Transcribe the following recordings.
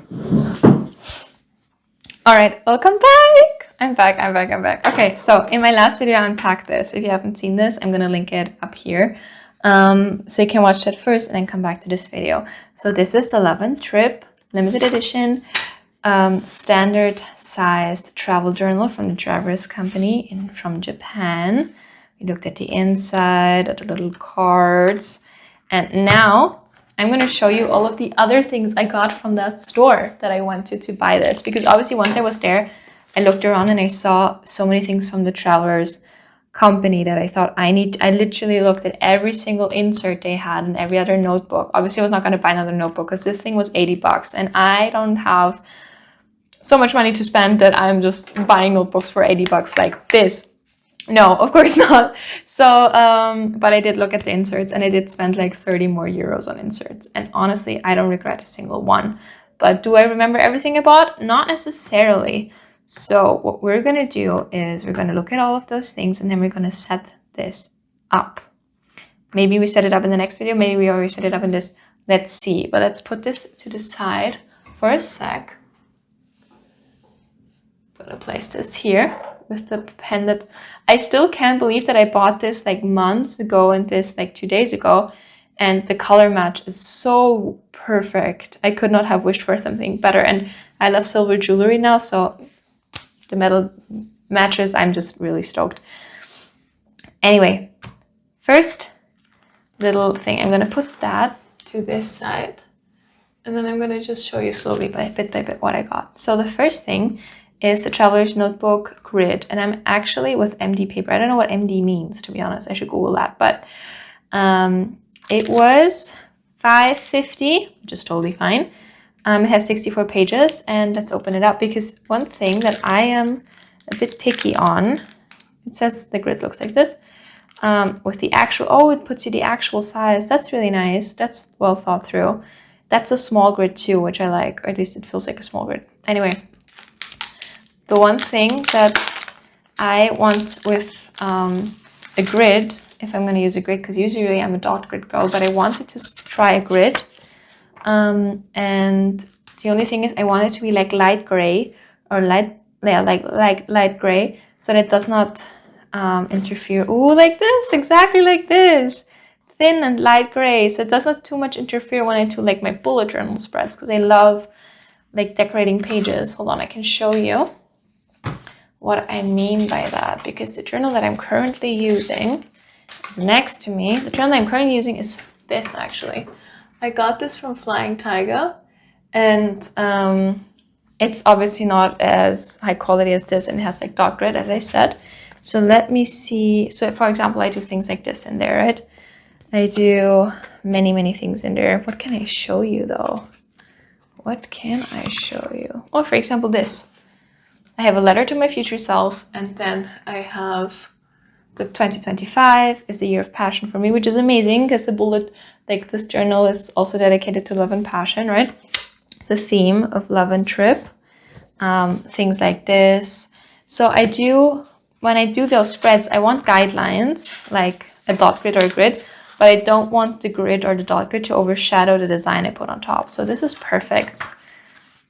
All right, welcome back. I'm back. Okay, so in my last video, I unpacked this. If you haven't seen this, I'm gonna link it up here. So you can watch that first and then come back to this video. So this is the 11th Trip, limited edition, standard sized travel journal from the Travlers company from Japan. We looked at the inside, at the little cards, and now I'm going to show you all of the other things I got from that store that I went to buy this. Because obviously once I was there, I looked around and I saw so many things from the Travelers company that I thought I literally looked at every single insert they had and every other notebook. Obviously I was not going to buy another notebook because this thing was 80 bucks and I don't have so much money to spend that I'm just buying notebooks for 80 bucks like this. No, of course not. So, but I did look at the inserts and I did spend like 30 more euros on inserts. And honestly, I don't regret a single one. But do I remember everything I bought? Not necessarily. So what we're going to do is we're going to look at all of those things and then we're going to set this up. Maybe we set it up in the next video. Maybe we already set it up in this. Let's see. But let's put this to the side for a sec. I'm going to place this here with the pen that I still can't believe that I bought this like months ago and this like 2 days ago, and the color match is so perfect. I could not have wished for something better, and I love silver jewelry now, so the metal matches. I'm just really stoked. Anyway, first little thing, I'm going to put that to this side and then I'm going to just show you slowly bit by bit what I got. So the first thing is the Traveler's Notebook Grid, and I'm actually with MD paper. I don't know what MD means, to be honest. I should Google that, but it was $5.50, which is totally fine. It has 64 pages, and let's open it up because one thing that I am a bit picky on, it says the grid looks like this, with the actual, oh, it puts you the actual size. That's really nice. That's well thought through. That's a small grid too, which I like, or at least it feels like a small grid. Anyway, the one thing that I want with a grid, if I'm going to use a grid, because usually I'm a dot grid girl, but I wanted to try a grid. And the only thing is I want it to be like light gray or light gray so that it does not interfere. Oh, like this, exactly like this. Thin and light gray, so it does not too much interfere when I do like my bullet journal spreads, because I love like decorating pages. Hold on, I can show you what I mean by that, because the journal that I'm currently using is next to me. The journal I'm currently using is this, actually. I got this from Flying Tiger, and it's obviously not as high quality as this, and it has like dot grid, as I said. So let me see. So for example, I do things like this in there, right? I do many things in there. What can I show you though? What can I show you? Oh, for example, this. I have a letter to my future self, and then I have the 2025 is the year of passion for me, which is amazing because the bullet, like this journal is also dedicated to love and passion, right? The theme of love and trip, things like this. So I do, when I do those spreads, I want guidelines like a dot grid or a grid, but I don't want the grid or the dot grid to overshadow the design I put on top. So this is perfect.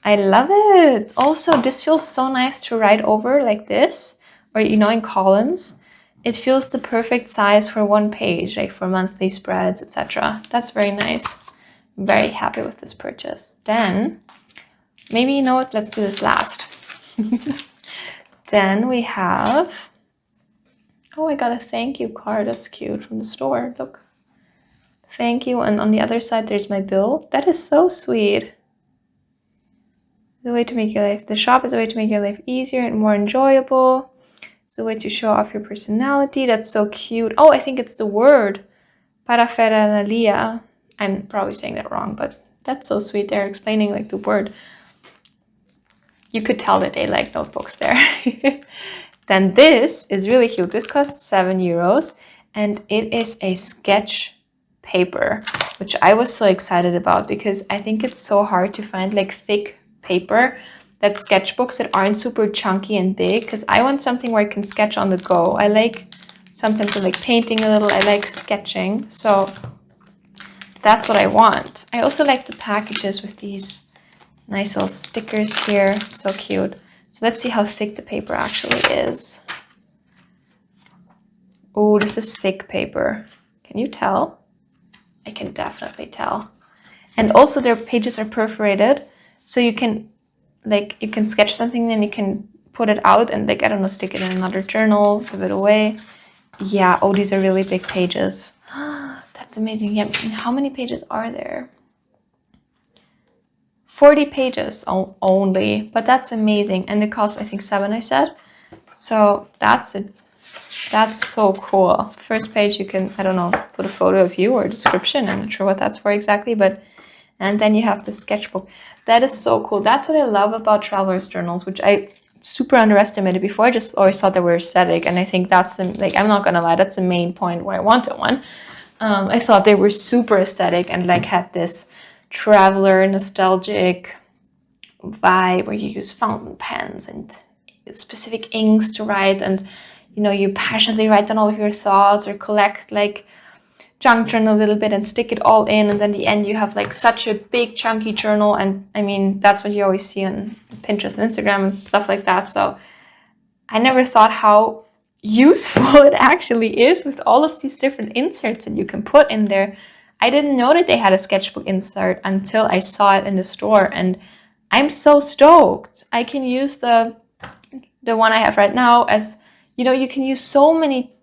I love it. Also, this feels so nice to write over like this, or, you know, in columns. It feels the perfect size for one page, like for monthly spreads, etc. That's very nice. I'm very happy with this purchase. Then, maybe, you know what, let's do this last. Then we have, oh, I got a thank you card. That's cute, from the store. Look. Thank you. And on the other side, there's my bill. That is so sweet. The way to make your life, the shop is a way to make your life easier and more enjoyable. It's a way to show off your personality. That's so cute. Oh, I think it's the word paraphernalia. I'm probably saying that wrong, but that's so sweet. They're explaining like the word. You could tell that they like notebooks there. Then this is really cute. This costs 7 euros and it is a sketch paper, which I was so excited about because I think it's so hard to find like thick paper, that sketchbooks that aren't super chunky and big, because I want something where I can sketch on the go. I like, sometimes I like painting a little, I like sketching, so that's what I want. I also like the packages with these Nice little stickers here, so cute. So let's see how thick the paper actually is. Oh, this is thick paper. Can you tell? I can definitely tell. And also their pages are perforated, so you can sketch something, then you can put it out and like, I don't know, stick it in another journal, give it away. Yeah, oh, these are really big pages. That's amazing. Yeah, how many pages are there? 40 pages only, but that's amazing. And it costs, I think, 7, I said. So that's so cool. First page, you can, I don't know, put a photo of you or a description. I'm not sure what that's for exactly, but, and then you have the sketchbook. That is so cool. That's what I love about travelers journals, which I super underestimated before. I just always thought they were aesthetic. And I think that's, like, I'm not gonna lie, that's the main point why I wanted one. I thought they were super aesthetic and like had this traveler nostalgic vibe where you use fountain pens and specific inks to write, and you know, you passionately write down all of your thoughts or collect like junk journal a little bit and stick it all in, and then the end you have like such a big chunky journal. And I mean, that's what you always see on Pinterest and Instagram and stuff like that. So I never thought how useful it actually is with all of these different inserts that you can put in there. I didn't know that they had a sketchbook insert until I saw it in the store, and I'm so stoked. I can use the one I have right now as, you know, you can do so many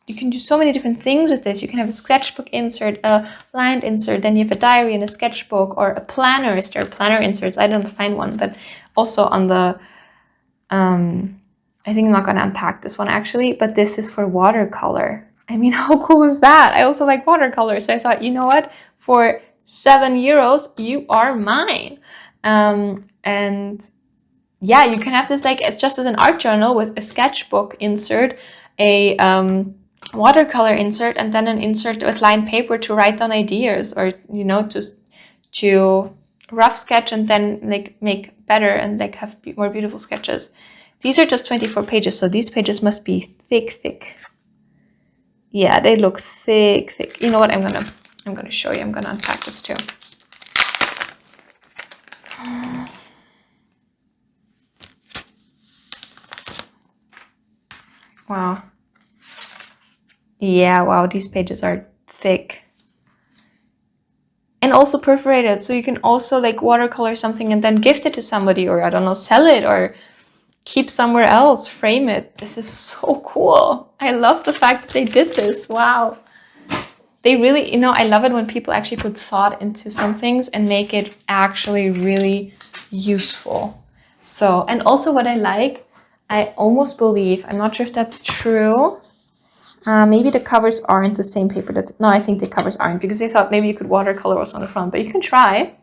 different things with this. You can have a sketchbook insert, a lined insert, then you have a diary and a sketchbook, or a planner. Is there planner inserts? I didn't find one, but also on the I think I'm not going to unpack this one actually, but this is for watercolor. I mean, how cool is that? I also like watercolor, so I thought, you know what? For €7, you are mine. And yeah, you can have this like it's just as an art journal with a sketchbook insert, a watercolor insert, and then an insert with lined paper to write down ideas, or you know, to rough sketch and then like make better and like have more beautiful sketches. These are just 24 pages, so these pages must be thick. Yeah, they look thick. You know what? I'm gonna show you. I'm gonna unpack this too. Wow. Yeah, wow, these pages are thick. And also perforated, so you can also like watercolor something and then gift it to somebody, or I don't know, sell it or keep somewhere else, frame it. This is so cool. I love the fact that they did this. Wow. They really, you know, I love it when people actually put thought into some things and make it actually really useful. So, and also what I like, I almost believe, I'm not sure if that's true. Maybe the covers aren't the same paper. No, I think the covers aren't, because I thought maybe you could watercolor also on the front, but you can try.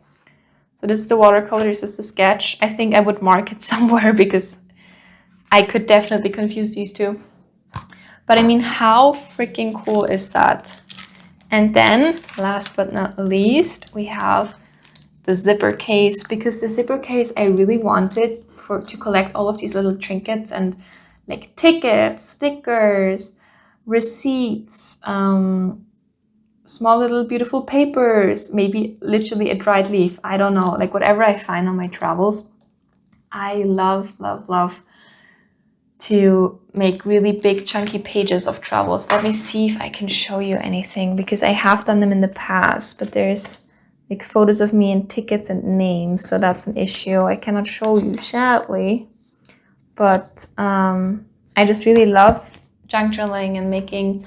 So this is the watercolor, this is the sketch. I think I would mark it somewhere because I could definitely confuse these two. But I mean, how freaking cool is that? And then, last but not least, we have the zipper case, because the zipper case I really wanted to collect all of these little trinkets and like tickets, stickers, receipts, small little beautiful papers, maybe literally a dried leaf. I don't know, like whatever I find on my travels. I love to make really big chunky pages of travels. Let me see if I can show you anything, because I have done them in the past, but there's like photos of me and tickets and names, so that's an issue. I cannot show you, sadly, but I just really love junk journaling and making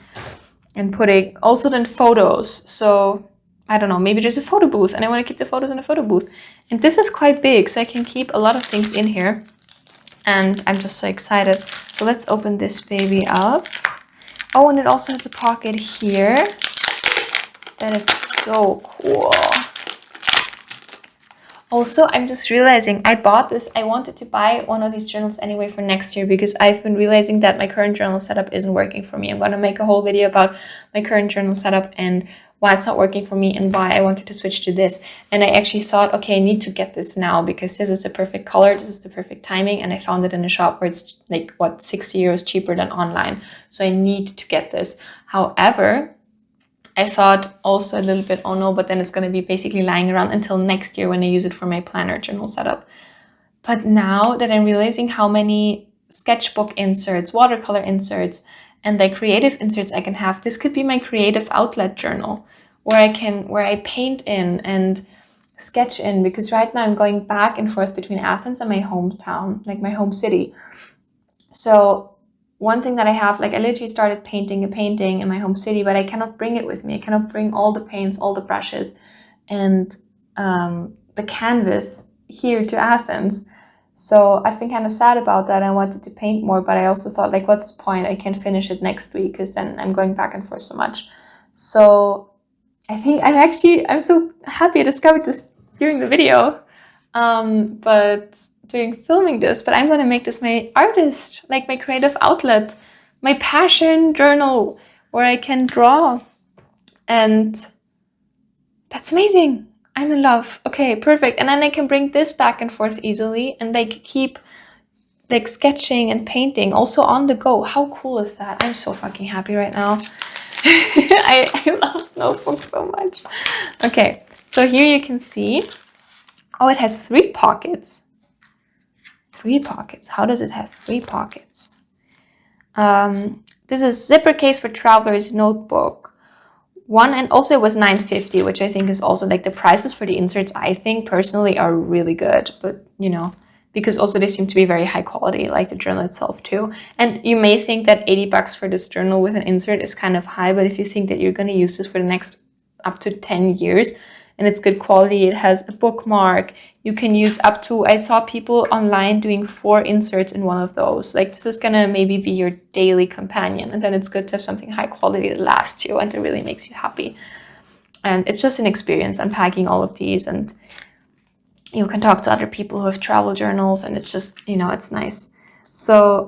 and putting also then photos. So I don't know, maybe there's a photo booth and I want to keep the photos in a photo booth, and this is quite big, so I can keep a lot of things in here. And I'm just so excited. So let's open this baby up. Oh, and it also has a pocket here. That is so cool. Also, I'm just realizing I bought this. I wanted to buy one of these journals anyway for next year, because I've been realizing that my current journal setup isn't working for me. I'm going to make a whole video about my current journal setup and why it's not working for me and why I wanted to switch to this. And I actually thought, okay, I need to get this now because this is the perfect color, this is the perfect timing, and I found it in a shop where it's like, what, €60 cheaper than online. So I need to get this. However, I thought also a little bit, oh no, but then it's going to be basically lying around until next year when I use it for my planner journal setup. But now that I'm realizing how many sketchbook inserts, watercolor inserts, and like creative inserts I can have, this could be my creative outlet journal where I paint in and sketch in, because right now I'm going back and forth between Athens and my hometown, like my home city. So one thing that I have, like I literally started painting a painting in my home city, but I cannot bring it with me. I cannot bring all the paints, all the brushes, and the canvas here to Athens. So I've been kind of sad about that. I wanted to paint more, but I also thought, like, what's the point? I can't finish it next week because then I'm going back and forth so much. So I think I'm so happy I discovered this during the video, during filming this, but I'm going to make this my artist, like my creative outlet, my passion journal where I can draw. And that's amazing. I'm in love. Okay, perfect. And then I can bring this back and forth easily and like keep like sketching and painting also on the go. How cool is that? I'm so fucking happy right now. I love notebooks so much. Okay, so here you can see, oh, it has 3 pockets. 3 pockets. How does it have 3 pockets? This is zipper case for traveler's notebook. One, and also it was $9.50, which I think is also like the prices for the inserts, I think personally are really good, but you know, because also they seem to be very high quality, like the journal itself too. And you may think that $80 for this journal with an insert is kind of high, but if you think that you're going to use this for the next up to 10 years and it's good quality, it has a bookmark, you can use up to, I saw people online doing 4 inserts in one of those. Like this is gonna maybe be your daily companion, and then it's good to have something high quality that lasts you and that really makes you happy. And it's just an experience unpacking all of these, and you can talk to other people who have travel journals, and it's just, you know, it's nice. So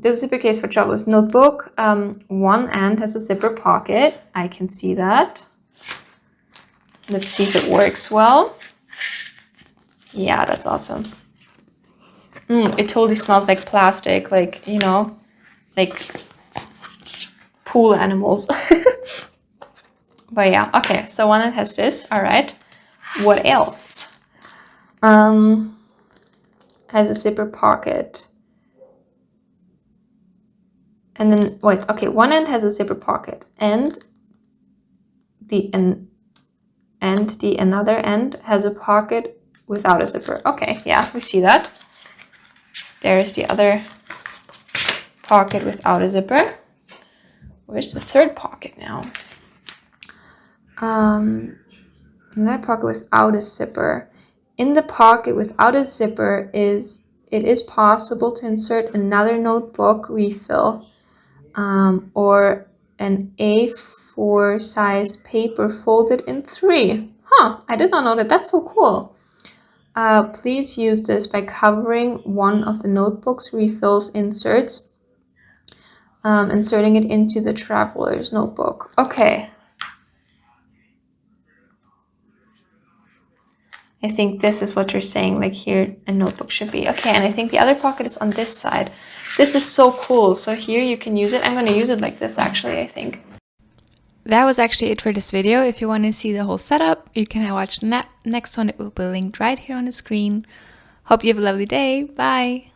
this zipper case for traveler's notebook. One end has a zipper pocket. I can see that. Let's see if it works well. Yeah, that's awesome. It totally smells like plastic, like, you know, like pool animals. But yeah, okay, so one that has this, all right. What else? Has a zipper pocket. And then, wait, okay, one end has a zipper pocket, and the another end has a pocket without a zipper. Okay, yeah, we see that. There's the other pocket without a zipper. Where's the third pocket now? Another pocket without a zipper. In the pocket without a zipper it is possible to insert another notebook refill or an A4 sized paper folded in 3. Huh, I did not know that. That's so cool. Please use this by covering one of the notebook's refills inserts, inserting it into the traveler's notebook. Okay. I think this is what you're saying, like here a notebook should be. Okay, and I think the other pocket is on this side. This is so cool. So here you can use it. I'm going to use it like this actually, I think. That was actually it for this video. If you want to see the whole setup, you can watch the next one. It will be linked right here on the screen. Hope you have a lovely day. Bye!